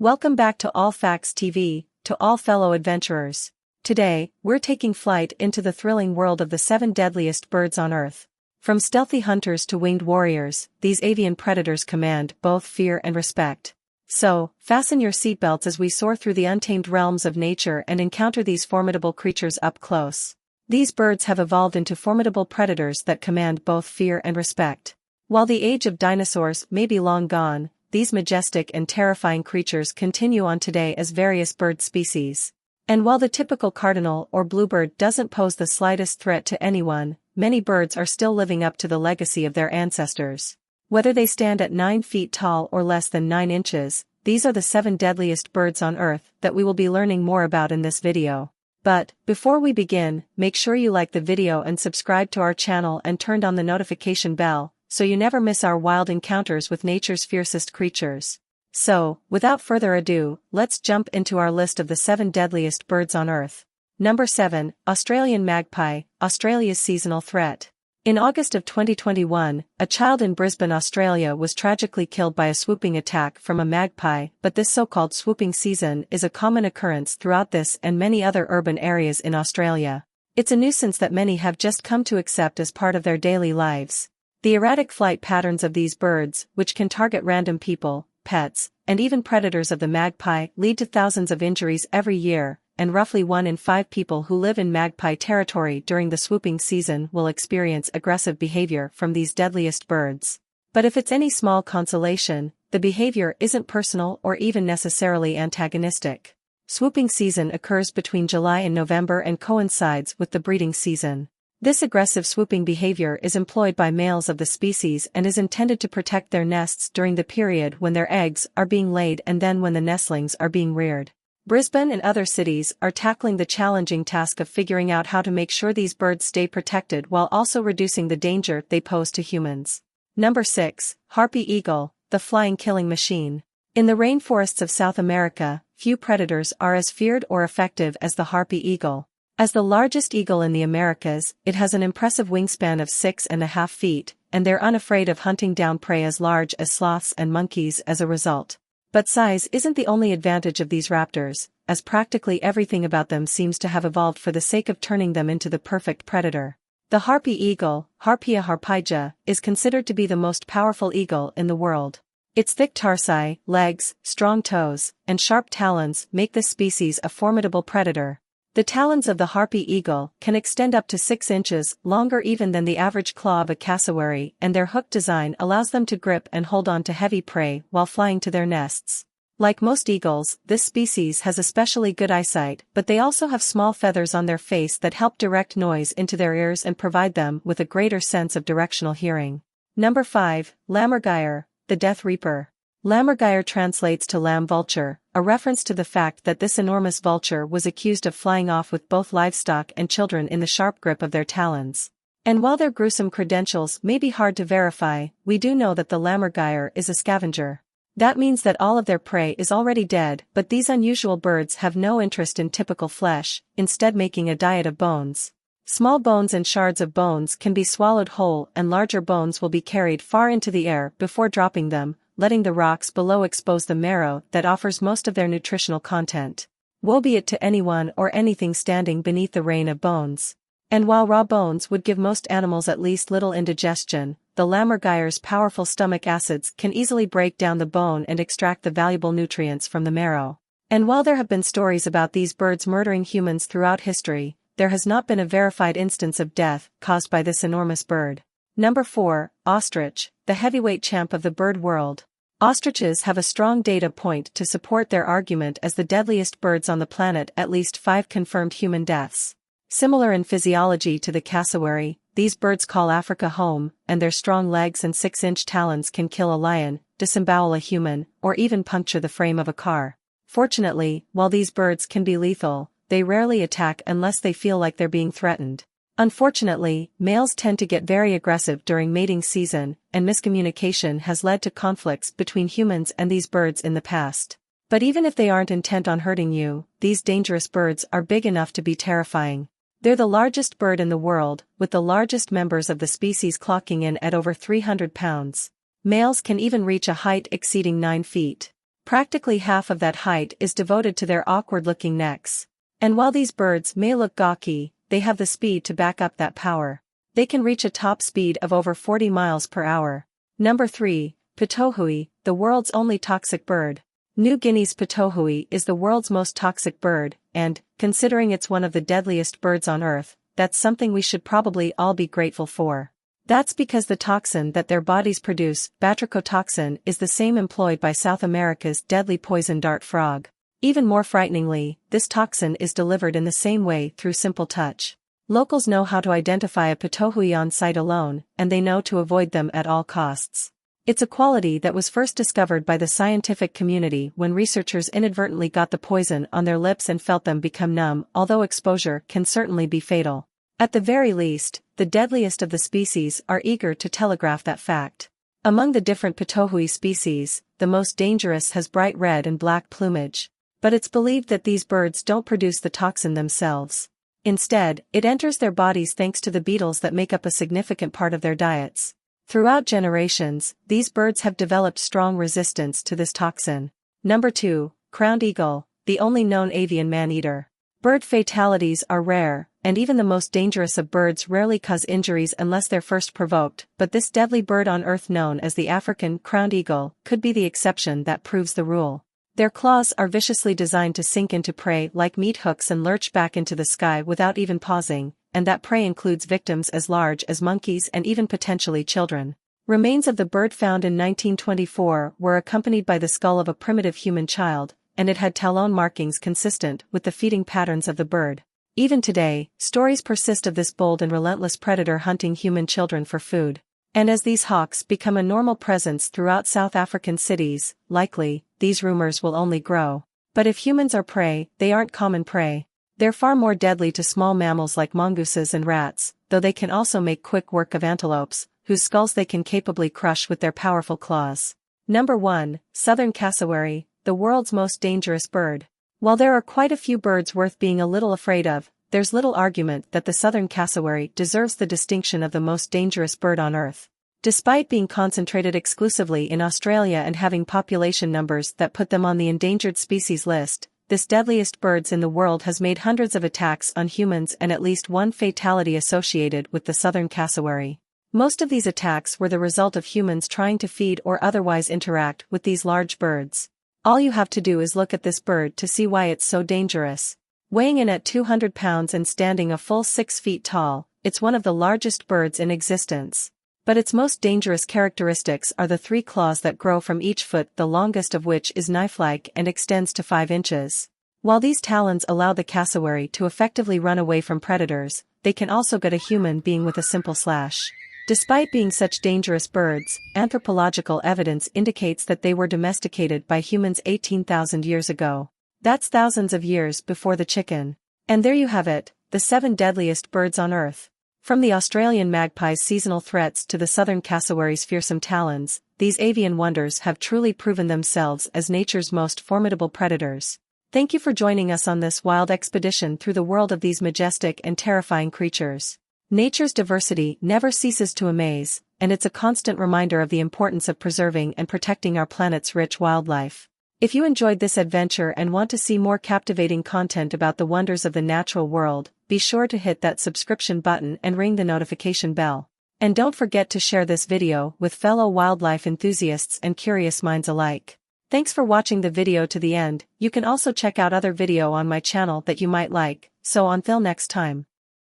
Welcome back to All Facts TV, to all fellow adventurers. Today, we're taking flight into the thrilling world of the 7 deadliest birds on Earth. From stealthy hunters to winged warriors, these avian predators command both fear and respect. So, fasten your seatbelts as we soar through the untamed realms of nature and encounter these formidable creatures up close. These birds have evolved into formidable predators that command both fear and respect. While the age of dinosaurs may be long gone, these majestic and terrifying creatures continue on today as various bird species. And while the typical cardinal or bluebird doesn't pose the slightest threat to anyone, many birds are still living up to the legacy of their ancestors. Whether they stand at 9 feet tall or less than 9 inches, these are the 7 deadliest birds on Earth that we will be learning more about in this video. But, before we begin, make sure you like the video and subscribe to our channel and turn on the notification bell, so you never miss our wild encounters with nature's fiercest creatures. So, without further ado, let's jump into our list of the 7 deadliest birds on Earth. Number 7, Australian magpie, Australia's seasonal threat. In August of 2021, a child in Brisbane, Australia was tragically killed by a swooping attack from a magpie, but this so-called swooping season is a common occurrence throughout this and many other urban areas in Australia. It's a nuisance that many have just come to accept as part of their daily lives. The erratic flight patterns of these birds, which can target random people, pets, and even predators of the magpie, lead to thousands of injuries every year, and roughly 1 in 5 people who live in magpie territory during the swooping season will experience aggressive behavior from these deadliest birds. But if it's any small consolation, the behavior isn't personal or even necessarily antagonistic. Swooping season occurs between July and November and coincides with the breeding season. This aggressive swooping behavior is employed by males of the species and is intended to protect their nests during the period when their eggs are being laid and then when the nestlings are being reared. Brisbane and other cities are tackling the challenging task of figuring out how to make sure these birds stay protected while also reducing the danger they pose to humans. Number 6, Harpy eagle, the flying killing machine. In the rainforests of South America, few predators are as feared or effective as the harpy eagle. As the largest eagle in the Americas, it has an impressive wingspan of 6.5 feet, and they're unafraid of hunting down prey as large as sloths and monkeys as a result. But size isn't the only advantage of these raptors, as practically everything about them seems to have evolved for the sake of turning them into the perfect predator. The harpy eagle, Harpia harpygia, is considered to be the most powerful eagle in the world. Its thick tarsi, legs, strong toes, and sharp talons make this species a formidable predator. The talons of the harpy eagle can extend up to 6 inches, longer even than the average claw of a cassowary, and their hook design allows them to grip and hold on to heavy prey while flying to their nests. Like most eagles, this species has especially good eyesight, but they also have small feathers on their face that help direct noise into their ears and provide them with a greater sense of directional hearing. Number 5, Lammergeier, the Death Reaper. Lammergeier translates to lamb vulture, a reference to the fact that this enormous vulture was accused of flying off with both livestock and children in the sharp grip of their talons. And while their gruesome credentials may be hard to verify, we do know that the Lammergeier is a scavenger. That means that all of their prey is already dead, but these unusual birds have no interest in typical flesh, instead making a diet of bones. Small bones and shards of bones can be swallowed whole, and larger bones will be carried far into the air before dropping them, letting the rocks below expose the marrow that offers most of their nutritional content. Woe be it to anyone or anything standing beneath the rain of bones. And while raw bones would give most animals at least little indigestion, the Lammergeier's powerful stomach acids can easily break down the bone and extract the valuable nutrients from the marrow. And while there have been stories about these birds murdering humans throughout history, there has not been a verified instance of death caused by this enormous bird. Number 4, Ostrich, the heavyweight champ of the bird world. Ostriches have a strong data point to support their argument as the deadliest birds on the planet, at least 5 confirmed human deaths. Similar in physiology to the cassowary, these birds call Africa home, and their strong legs and 6-inch talons can kill a lion, disembowel a human, or even puncture the frame of a car. Fortunately, while these birds can be lethal, they rarely attack unless they feel like they're being threatened. Unfortunately, males tend to get very aggressive during mating season, and miscommunication has led to conflicts between humans and these birds in the past. But even if they aren't intent on hurting you, these dangerous birds are big enough to be terrifying. They're the largest bird in the world, with the largest members of the species clocking in at over 300 pounds. Males can even reach a height exceeding 9 feet. Practically half of that height is devoted to their awkward-looking necks. And while these birds may look gawky, they have the speed to back up that power. They can reach a top speed of over 40 miles per hour. Number 3, Pitohui, the world's only toxic bird. New Guinea's pitohui is the world's most toxic bird, and, considering it's one of the deadliest birds on Earth, that's something we should probably all be grateful for. That's because the toxin that their bodies produce, batrachotoxin, is the same employed by South America's deadly poison dart frog. Even more frighteningly, this toxin is delivered in the same way through simple touch. Locals know how to identify a pitohui on sight alone, and they know to avoid them at all costs. It's a quality that was first discovered by the scientific community when researchers inadvertently got the poison on their lips and felt them become numb, although exposure can certainly be fatal. At the very least, the deadliest of the species are eager to telegraph that fact. Among the different pitohui species, the most dangerous has bright red and black plumage. But it's believed that these birds don't produce the toxin themselves. Instead, it enters their bodies thanks to the beetles that make up a significant part of their diets. Throughout generations, these birds have developed strong resistance to this toxin. Number 2, Crowned Eagle, the only known avian man-eater. Bird fatalities are rare, and even the most dangerous of birds rarely cause injuries unless they're first provoked, but this deadly bird on Earth known as the African crowned eagle could be the exception that proves the rule. Their claws are viciously designed to sink into prey like meat hooks and lurch back into the sky without even pausing, and that prey includes victims as large as monkeys and even potentially children. Remains of the bird found in 1924 were accompanied by the skull of a primitive human child, and it had talon markings consistent with the feeding patterns of the bird. Even today, stories persist of this bold and relentless predator hunting human children for food. And as these hawks become a normal presence throughout South African cities, likely, these rumors will only grow. But if humans are prey, they aren't common prey. They're far more deadly to small mammals like mongooses and rats, though they can also make quick work of antelopes, whose skulls they can capably crush with their powerful claws. Number 1, Southern Cassowary, the world's most dangerous bird. While there are quite a few birds worth being a little afraid of, there's little argument that the Southern Cassowary deserves the distinction of the most dangerous bird on Earth. Despite being concentrated exclusively in Australia and having population numbers that put them on the endangered species list, this deadliest birds in the world has made hundreds of attacks on humans and at least one fatality associated with the Southern Cassowary. Most of these attacks were the result of humans trying to feed or otherwise interact with these large birds. All you have to do is look at this bird to see why it's so dangerous. Weighing in at 200 pounds and standing a full 6 feet tall, it's one of the largest birds in existence. But its most dangerous characteristics are the 3 claws that grow from each foot, the longest of which is knife-like and extends to 5 inches. While these talons allow the cassowary to effectively run away from predators, they can also gut a human being with a simple slash. Despite being such dangerous birds, anthropological evidence indicates that they were domesticated by humans 18,000 years ago. That's thousands of years before the chicken. And there you have it, the 7 deadliest birds on Earth. From the Australian magpie's seasonal threats to the Southern cassowary's fearsome talons, these avian wonders have truly proven themselves as nature's most formidable predators. Thank you for joining us on this wild expedition through the world of these majestic and terrifying creatures. Nature's diversity never ceases to amaze, and it's a constant reminder of the importance of preserving and protecting our planet's rich wildlife. If you enjoyed this adventure and want to see more captivating content about the wonders of the natural world, be sure to hit that subscription button and ring the notification bell. And don't forget to share this video with fellow wildlife enthusiasts and curious minds alike. Thanks for watching the video to the end. You can also check out other video on my channel that you might like, so until next time.